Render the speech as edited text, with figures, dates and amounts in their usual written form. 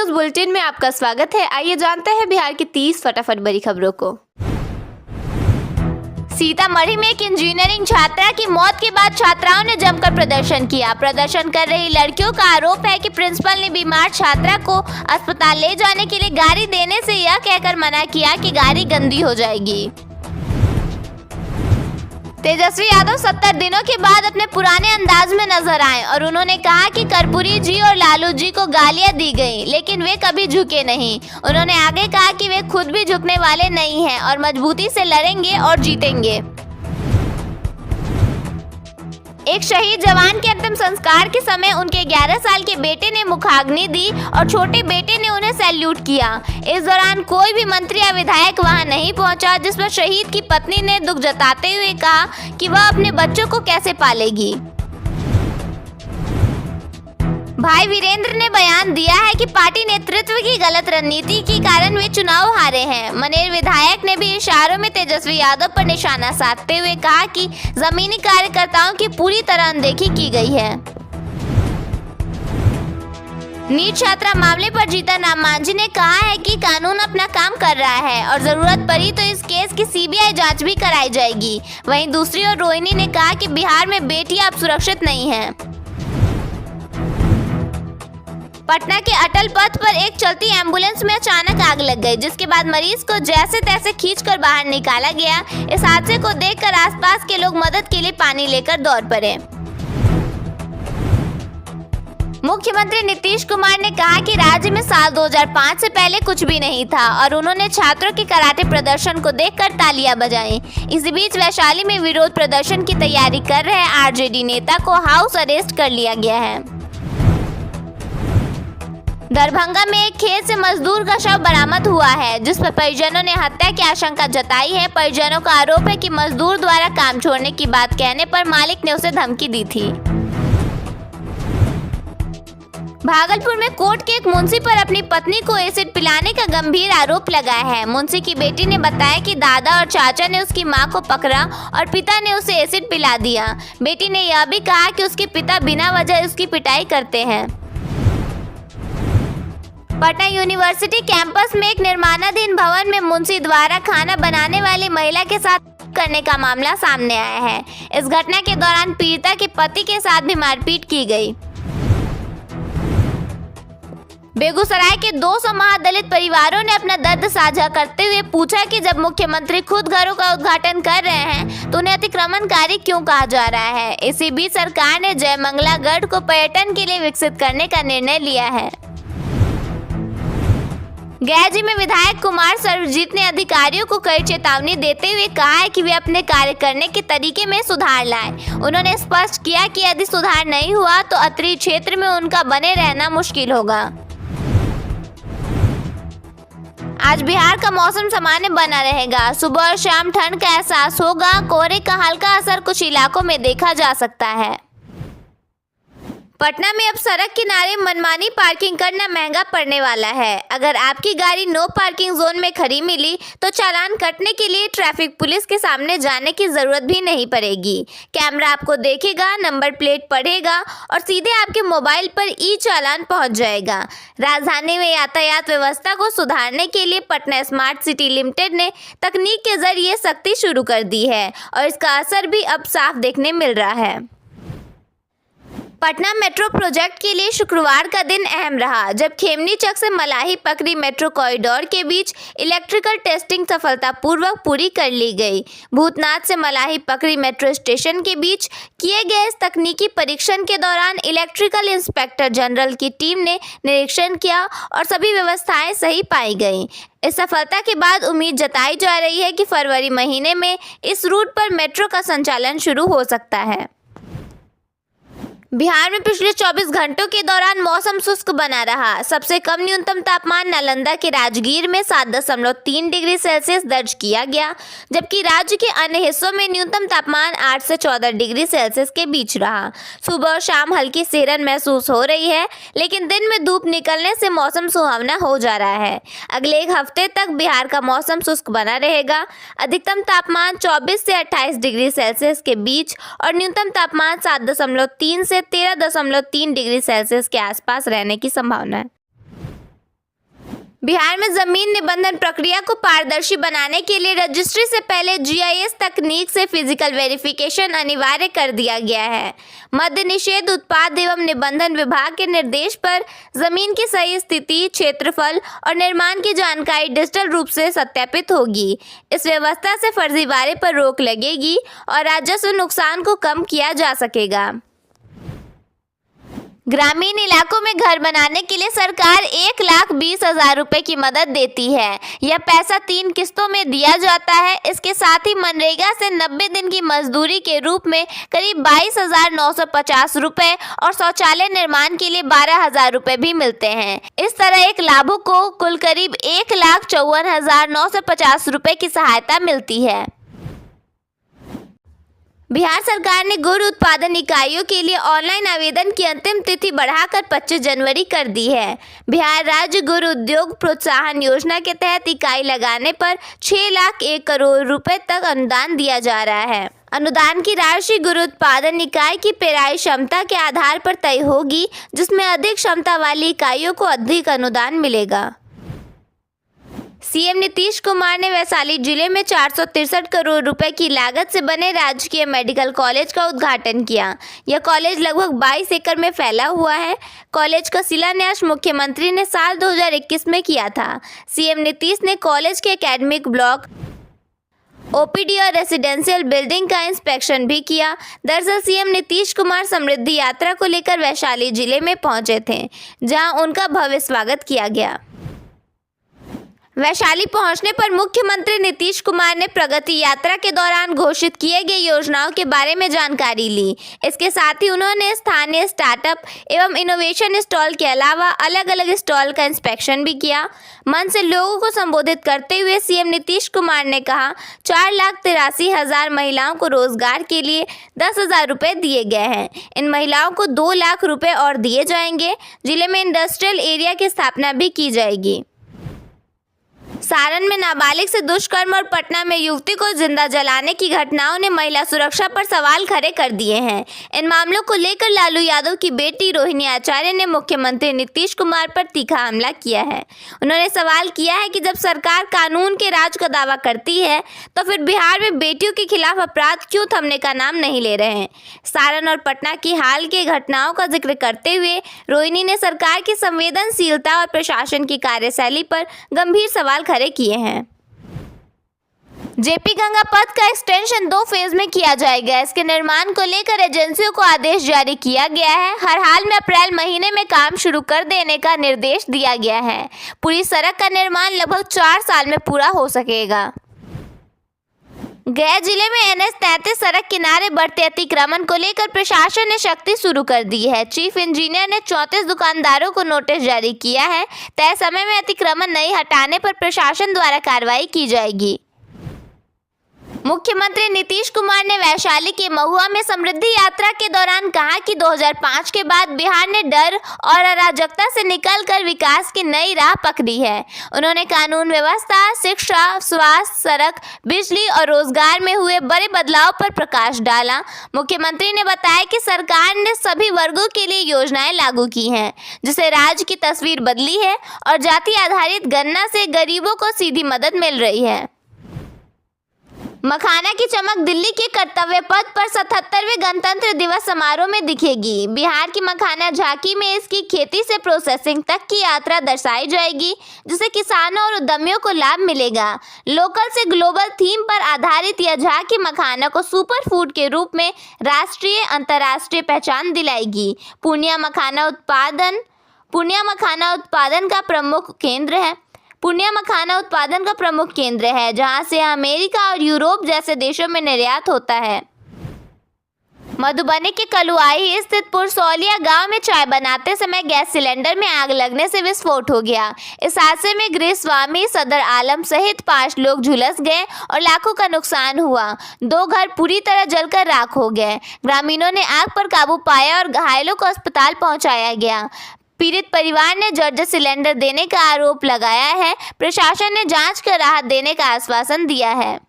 News bulletin में आपका स्वागत है। आइए जानते हैं बिहार की 30 फटाफट बड़ी खबरों को। सीतामढ़ी में एक इंजीनियरिंग छात्रा की मौत के बाद छात्राओं ने जमकर प्रदर्शन किया। प्रदर्शन कर रही लड़कियों का आरोप है कि प्रिंसिपल ने बीमार छात्रा को अस्पताल ले जाने के लिए गाड़ी देने से यह कहकर मना किया कि गाड़ी गंदी हो जाएगी। तेजस्वी यादव 70 दिनों के बाद अपने पुराने अंदाज में नजर आए और उन्होंने कहा कि कर्पूरी जी और लालू जी को गालियां दी गई, लेकिन वे कभी झुके नहीं। उन्होंने आगे कहा कि वे खुद भी झुकने वाले नहीं हैं और मजबूती से लड़ेंगे और जीतेंगे। एक शहीद जवान के अंतिम संस्कार के समय उनके 11 साल के बेटे ने मुखाग्नि दी और छोटे बेटे ने उन्हें सैल्यूट किया। इस दौरान कोई भी मंत्री या विधायक वहां नहीं पहुंचा, जिस पर शहीद की पत्नी ने दुख जताते हुए कहा कि वह अपने बच्चों को कैसे पालेगी। भाई वीरेंद्र ने बयान दिया है कि पार्टी नेतृत्व की गलत रणनीति के कारण वे चुनाव हारे हैं। मनेर विधायक ने भी इशारों में तेजस्वी यादव पर निशाना साधते हुए कहा कि जमीनी कार्यकर्ताओं की पूरी तरह अनदेखी की गई है। नीट छात्रा मामले पर जीतन राम मांझी ने कहा है कि कानून अपना काम कर रहा है और जरूरत पड़ी तो इस केस की सीबीआई जांच भी कराई जाएगी। वहीं दूसरी ओर रोहिणी ने कहा कि बिहार में बेटियां अब सुरक्षित नहीं हैं। पटना के अटल पथ पर एक चलती एम्बुलेंस में अचानक आग लग गई, जिसके बाद मरीज को जैसे तैसे खींचकर बाहर निकाला गया। इस हादसे को देखकर आसपास के लोग मदद के लिए पानी लेकर दौड़ पड़े। मुख्यमंत्री नीतीश कुमार ने कहा कि राज्य में साल 2005 से पहले कुछ भी नहीं था और उन्होंने छात्रों के कराटे प्रदर्शन को देखकर तालियां बजाई। इसी बीच वैशाली में विरोध प्रदर्शन की तैयारी कर रहे आरजेडी नेता को हाउस अरेस्ट कर लिया गया है। दरभंगा में एक खेत से मजदूर का शव बरामद हुआ है, जिस पर परिजनों ने हत्या की आशंका जताई है। परिजनों का आरोप है कि मजदूर द्वारा काम छोड़ने की बात कहने पर मालिक ने उसे धमकी दी थी। भागलपुर में कोर्ट के एक मुंशी पर अपनी पत्नी को एसिड पिलाने का गंभीर आरोप लगाया है। मुंशी की बेटी ने बताया कि दादा और चाचा ने उसकी मां को पकड़ा और पिता ने उसे एसिड पिला दिया। बेटी ने यह भी कहा कि उसके पिता बिना वजह उसकी पिटाई करते हैं। पटना यूनिवर्सिटी कैंपस में एक निर्माणाधीन भवन में मुंशी द्वारा खाना बनाने वाली महिला के साथ करने का मामला सामने आया है। इस घटना के दौरान पीड़िता के पति के साथ भी मारपीट की गई। बेगूसराय के 200 महादलित परिवारों ने अपना दर्द साझा करते हुए पूछा कि जब मुख्यमंत्री खुद घरों का उद्घाटन कर रहे हैं तो उन्हें अतिक्रमणकारी क्यों कहा जा रहा है। इसी बीच सरकार ने जयमंगला गढ़ को पर्यटन के लिए विकसित करने का निर्णय लिया है। गया में विधायक कुमार सर्वजीत ने अधिकारियों को कड़ी चेतावनी देते हुए कहा है कि वे अपने कार्य करने के तरीके में सुधार लाएं। उन्होंने स्पष्ट किया कि यदि सुधार नहीं हुआ तो अतरी क्षेत्र में उनका बने रहना मुश्किल होगा। आज बिहार का मौसम सामान्य बना रहेगा। सुबह और शाम ठंड का एहसास होगा। कोहरे का हल्का असर कुछ इलाकों में देखा जा सकता है। पटना में अब सड़क किनारे मनमानी पार्किंग करना महंगा पड़ने वाला है। अगर आपकी गाड़ी नो पार्किंग जोन में खड़ी मिली तो चालान कटने के लिए ट्रैफिक पुलिस के सामने जाने की जरूरत भी नहीं पड़ेगी। कैमरा आपको देखेगा, नंबर प्लेट पढ़ेगा और सीधे आपके मोबाइल पर ई चालान पहुंच जाएगा। राजधानी में यातायात व्यवस्था को सुधारने के लिए पटना स्मार्ट सिटी लिमिटेड ने तकनीक के जरिए सख्ती शुरू कर दी है और इसका असर भी अब साफ देखने मिल रहा है। पटना मेट्रो प्रोजेक्ट के लिए शुक्रवार का दिन अहम रहा, जब खेमनी चक से मलाही पकड़ी मेट्रो कॉरिडोर के बीच इलेक्ट्रिकल टेस्टिंग सफलतापूर्वक पूरी कर ली गई। भूतनाथ से मलाही पकड़ी मेट्रो स्टेशन के बीच किए गए इस तकनीकी परीक्षण के दौरान इलेक्ट्रिकल इंस्पेक्टर जनरल की टीम ने निरीक्षण किया और सभी व्यवस्थाएं सही पाई गईं। इस सफलता के बाद उम्मीद जताई जा रही है कि फरवरी महीने में इस रूट पर मेट्रो का संचालन शुरू हो सकता है। बिहार में पिछले 24 घंटों के दौरान मौसम शुष्क बना रहा। सबसे कम न्यूनतम तापमान नालंदा के राजगीर में 7.3 डिग्री सेल्सियस दर्ज किया गया, जबकि राज्य के अन्य हिस्सों में न्यूनतम तापमान 8 से 14 डिग्री सेल्सियस के बीच रहा। सुबह और शाम हल्की सिहरन महसूस हो रही है, लेकिन दिन में धूप निकलने से मौसम सुहावना हो जा रहा है। अगले एक हफ्ते तक बिहार का मौसम शुष्क बना रहेगा। अधिकतम तापमान 24 से 28 डिग्री सेल्सियस के बीच और न्यूनतम तापमान 7.3 से 13.3 डिग्री सेल्सियस के आसपास रहने की संभावना है। बिहार में जमीन निबंधन प्रक्रिया को पारदर्शी बनाने के लिए रजिस्ट्री से पहले जीआईएस तकनीक से फिजिकल वेरिफिकेशन अनिवार्य कर दिया गया है। मद्य निषेध उत्पाद एवं निबंधन विभाग के निर्देश पर जमीन की सही स्थिति, क्षेत्रफल और निर्माण की जानकारी डिजिटल रूप से सत्यापित होगी। इस व्यवस्था से फर्जीवाड़े पर रोक लगेगी और राजस्व नुकसान को कम किया जा सकेगा। ग्रामीण इलाकों में घर बनाने के लिए सरकार 1,20,000 रुपए की मदद देती है। यह पैसा 3 किस्तों में दिया जाता है। इसके साथ ही मनरेगा से 90 दिन की मजदूरी के रूप में करीब 22,950 रुपए और शौचालय निर्माण के लिए 12,000 रुपए भी मिलते हैं। इस तरह एक लाभुक को कुल करीब 1,54,950 रुपए की सहायता मिलती है। बिहार सरकार ने गुड़ उत्पादन इकाइयों के लिए ऑनलाइन आवेदन की अंतिम तिथि बढ़ाकर 25 जनवरी कर दी है। बिहार राज्य गुड़ उद्योग प्रोत्साहन योजना के तहत इकाई लगाने पर 6,01 करोड़ रुपए तक अनुदान दिया जा रहा है। अनुदान की राशि गुड़ उत्पादन इकाई की पेराई क्षमता के आधार पर तय होगी, जिसमें अधिक क्षमता वाली इकाइयों को अधिक अनुदान मिलेगा। सीएम नीतीश कुमार ने वैशाली जिले में 463 करोड़ रुपए की लागत से बने राजकीय मेडिकल कॉलेज का उद्घाटन किया। यह कॉलेज लगभग 22 एकड़ में फैला हुआ है। कॉलेज का शिलान्यास मुख्यमंत्री ने साल 2021 में किया था। सीएम नीतीश ने कॉलेज के एकेडमिक ब्लॉक, ओपीडी और रेसिडेंशियल बिल्डिंग का इंस्पेक्शन भी किया। दरअसल सीएम नीतीश कुमार समृद्धि यात्रा को लेकर वैशाली जिले में पहुंचे थे, जहां उनका भव्य स्वागत किया गया। वैशाली पहुंचने पर मुख्यमंत्री नीतीश कुमार ने प्रगति यात्रा के दौरान घोषित किए गए योजनाओं के बारे में जानकारी ली। इसके साथ ही उन्होंने स्थानीय स्टार्टअप एवं इनोवेशन स्टॉल के अलावा अलग अलग स्टॉल का इंस्पेक्शन भी किया। मंच से लोगों को संबोधित करते हुए सीएम नीतीश कुमार ने कहा, 4,83,000 महिलाओं को रोजगार के लिए 10,000 रुपए दिए गए हैं। इन महिलाओं को 2 लाख रुपए और दिए जाएंगे। जिले में इंडस्ट्रियल एरिया की स्थापना भी की जाएगी। सारण में नाबालिग से दुष्कर्म और पटना में युवती को जिंदा जलाने की घटनाओं ने महिला सुरक्षा पर सवाल खड़े कर दिए हैं। इन मामलों को लेकर लालू यादव की बेटी रोहिणी आचार्य ने मुख्यमंत्री नीतीश कुमार पर तीखा हमला किया है। उन्होंने सवाल किया है कि जब सरकार कानून के राज का दावा करती है तो फिर बिहार में बेटियों के खिलाफ अपराध क्यों थमने का नाम नहीं ले रहे हैं। सारण और पटना की हाल की घटनाओं का जिक्र करते हुए रोहिणी ने सरकार की संवेदनशीलता और प्रशासन की कार्यशैली पर गंभीर सवाल खड़े किए हैं। जेपी गंगा पथ का एक्सटेंशन 2 फेज में किया जाएगा। इसके निर्माण को लेकर एजेंसियों को आदेश जारी किया गया है। हर हाल में अप्रैल महीने में काम शुरू कर देने का निर्देश दिया गया है। पूरी सड़क का निर्माण लगभग 4 साल में पूरा हो सकेगा। गया जिले में NH 33 सड़क किनारे बढ़ते अतिक्रमण को लेकर प्रशासन ने सख्ती शुरू कर दी है। चीफ इंजीनियर ने 34 दुकानदारों को नोटिस जारी किया है। तय समय में अतिक्रमण नहीं हटाने पर प्रशासन द्वारा कार्रवाई की जाएगी। मुख्यमंत्री नीतीश कुमार ने वैशाली के महुआ में समृद्धि यात्रा के दौरान कहा कि 2005 के बाद बिहार ने डर और अराजकता से निकलकर विकास की नई राह पकड़ी है। उन्होंने कानून व्यवस्था, शिक्षा, स्वास्थ्य, सड़क, बिजली और रोजगार में हुए बड़े बदलाव पर प्रकाश डाला। मुख्यमंत्री ने बताया कि सरकार ने सभी वर्गों के लिए योजनाएं लागू की हैं, जिससे राज्य की तस्वीर बदली है और जाति आधारित गणना से गरीबों को सीधी मदद मिल रही है। मखाना की चमक दिल्ली के कर्तव्य पथ पर 77वें गणतंत्र दिवस समारोह में दिखेगी। बिहार की मखाना झांकी में इसकी खेती से प्रोसेसिंग तक की यात्रा दर्शाई जाएगी, जिससे किसानों और उद्यमियों को लाभ मिलेगा। लोकल से ग्लोबल थीम पर आधारित यह झांकी मखाना को सुपर फूड के रूप में राष्ट्रीय अंतर्राष्ट्रीय पहचान दिलाएगी। पूर्णिया मखाना उत्पादन का प्रमुख केंद्र है, जहां से अमेरिका और यूरोप जैसे देशों में निर्यात होता है। मधुबनी के कलुआही स्थित पुरसौलिया गांव में चाय बनाते समय गैस सिलेंडर में आग लगने से विस्फोट हो गया। इस हादसे में गृहस्वामी सदर आलम सहित 5 लोग झुलस गए और लाखों का नुकसान हुआ। 2 घर पूरी तरह जलकर राख हो गए। ग्रामीणों ने आग पर काबू पाया और घायलों को अस्पताल पहुंचाया गया। पीड़ित परिवार ने जर्जर सिलेंडर देने का आरोप लगाया है। प्रशासन ने जांच कर राहत देने का आश्वासन दिया है।